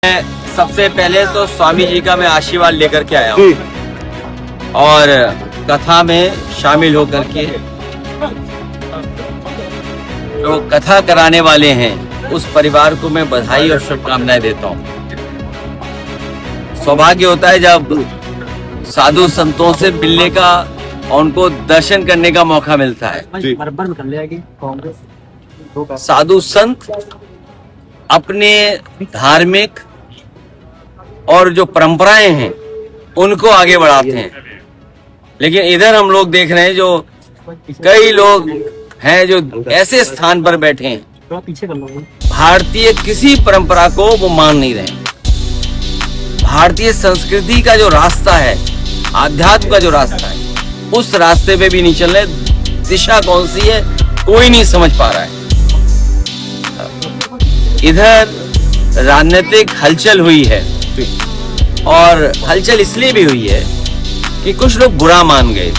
सबसे पहले तो स्वामी जी का मैं आशीर्वाद लेकर के आया हूँ और कथा में शामिल होकर के जो कथा कराने वाले हैं उस परिवार को मैं बधाई और शुभकामनाएं देता हूँ। सौभाग्य होता है जब साधु संतों से मिलने का और उनको दर्शन करने का मौका मिलता है। साधु संत अपने धार्मिक और जो परंपराएं हैं उनको आगे बढ़ाते हैं, लेकिन इधर हम लोग देख रहे हैं जो कई लोग हैं जो ऐसे स्थान पर बैठे हैं भारतीय किसी परंपरा को वो मान नहीं रहे। भारतीय संस्कृति का जो रास्ता है, आध्यात्म का जो रास्ता है, उस रास्ते पे भी नहीं चल रहे। दिशा कौन सी है कोई नहीं समझ पा रहा है। इधर राजनीतिक हलचल हुई है और हलचल इसलिए भी हुई है कि कुछ लोग बुरा मान गए।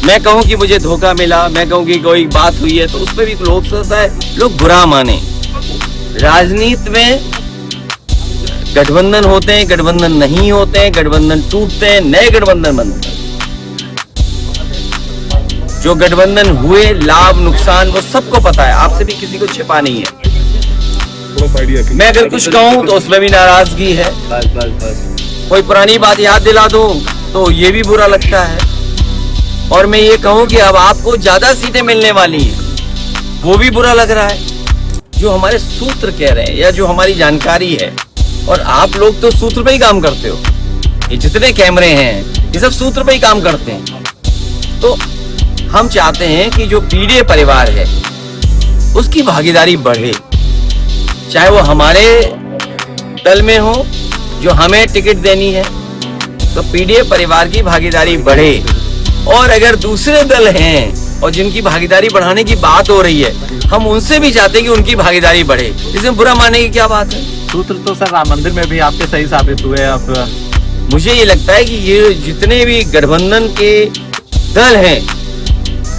मैं कहूं कि मुझे धोखा मिला, मैं कहूं कि कोई बात हुई है तो उसमें भी लोग सोचता है लोग बुरा माने। राजनीति में गठबंधन होते हैं, गठबंधन नहीं होते हैं, गठबंधन टूटते हैं, नए गठबंधन बनते हैं। जो गठबंधन हुए लाभ नुकसान वो सबको पता है, आपसे भी किसी को छिपा नहीं है। मैं अगर कुछ कहूं तो उसमें भी नाराजगी है। कोई पुरानी बात याद दिला दूं तो ये भी बुरा लगता है। और मैं ये कहूं कि अब आपको ज्यादा सीटें मिलने वाली हैं, वो भी बुरा लग रहा है। जो हमारे सूत्र कह रहे हैं या जो हमारी जानकारी है, और आप लोग तो सूत्र पे ही काम करते हो। ये जितने कैमरे हैं ये सब सूत्र पे ही काम करते हैं। तो हम चाहते हैं कि जो पीडीए परिवार है उसकी भागीदारी बढ़े, चाहे वो हमारे दल में हो जो हमें टिकट देनी है तो पीडीए परिवार की भागीदारी बढ़े। और अगर दूसरे दल हैं और जिनकी भागीदारी बढ़ाने की बात हो रही है, हम उनसे भी चाहते हैं कि उनकी भागीदारी बढ़े। इसमें बुरा मानने की क्या बात है। सूत्र तो सर राम मंदिर में भी आपके सही साबित हुए। अब मुझे ये लगता है कि ये जितने भी गठबंधन के दल हैं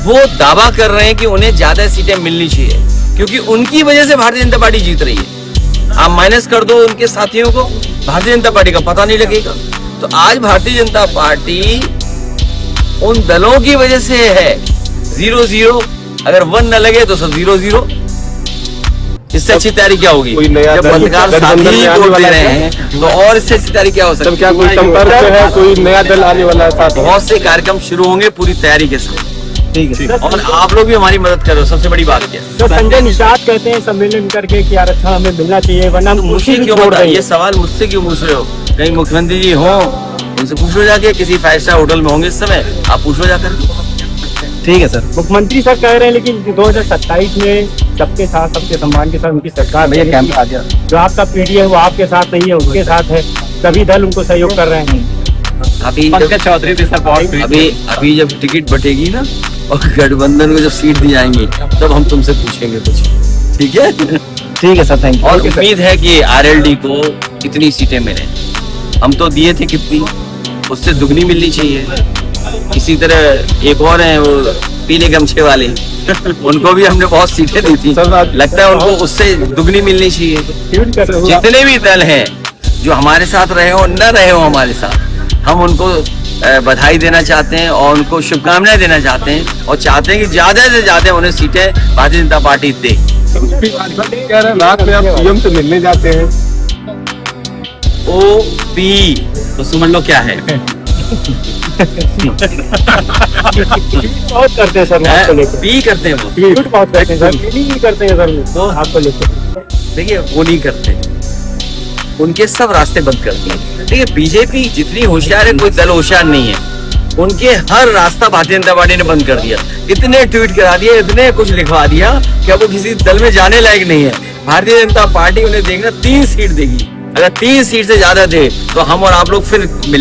वो दावा कर रहे हैं कि उन्हें ज्यादा सीटें मिलनी चाहिए, क्योंकि उनकी वजह से भारतीय जनता पार्टी जीत रही है। आप माइनस कर दो उनके साथियों को, भारतीय जनता पार्टी का पता नहीं लगेगा। तो आज भारतीय जनता पार्टी उन दलों की वजह से है 0-0। अगर 1 न लगे तो सब 0-0। इससे अच्छी तैयारी क्या होगी? जब पत्रकार साथी बोल दे रहे हैं तो और इससे अच्छी तैयारी क्या हो सकती है? क्या कोई संपर्क है, कोई नया दल आने वाला है? बहुत से कार्यक्रम शुरू होंगे पूरी तैयारी के साथ। ठीक है, और आप लोग भी हमारी मदद करो। सबसे बड़ी बात क्या है? तो संजय निषाद कहते हैं सम्मेलन करके कि आरक्षण हमें मिलना चाहिए, वरना मुझे क्यों पता? ये सवाल मुझसे क्यों पूछ रहे हो? कहीं मुख्यमंत्री जी हो उनसे पूछो जाके, किसी 5 स्टार होटल में होंगे इस समय, आप पूछो जाकर। ठीक है सर। मुख्यमंत्री सर कह रहे हैं लेकिन 2027 में सबके साथ सबके सम्मान के साथ उनकी सरकार भैया कैंप आ गया। जो आपका पीडीए है वो आपके साथ नहीं है, उनके साथ है। सभी दल उनको सहयोग कर रहे हैं। अभी पंकज चौधरी भी सर बहुत अभी जब टिकट बटेगी ना और गठबंधन को जब सीट दी जाएंगी तब हम तुमसे पूछेंगे कुछ। ठीक है? ठीक है सर, थैंक यू। और उम्मीद है कि आरएलडी को कितनी सीटें मिले। हम तो दिए थे कितनी, उससे दुगनी मिलनी चाहिए। इसी तरह एक और है वो पीले गमछे वाले उनको भी हमने बहुत सीटें दी थी। लगता है उनको उससे दुगनी मिलनी चाहिए। जितने भी दल हैं जो हमारे साथ रहे हो न रहे हो हमारे साथ, हम उनको बधाई देना चाहते हैं और उनको शुभकामनाएं देना चाहते हैं और चाहते हैं कि ज्यादा से ज्यादा उन्हें सीटें भारतीय जनता पार्टी दे। रात में आप सीएम से मिलने जाते हैं। OP तो समझ लो क्या है। बहुत करते हैं सर आपको लेकर। पी करते हैं वो, ट्वीट बहुत करते हैं सर, नहीं करते हैं सर तो आपको लेकर। देखिए वो नहीं करते, उनके सब रास्ते बंद कर दिए। देखिए बीजेपी जितनी होशियार है कोई दल होशियार नहीं है। उनके हर रास्ता भारतीय जनता पार्टी ने बंद कर दिया। इतने ट्वीट करा दिए, इतने कुछ लिखवा दिया कि अब वो किसी दल में जाने लायक नहीं है। भारतीय जनता पार्टी उन्हें देखना 3 सीट देगी। अगर 3 सीट से ज्यादा दे तो हम और आप लोग फिर मिले।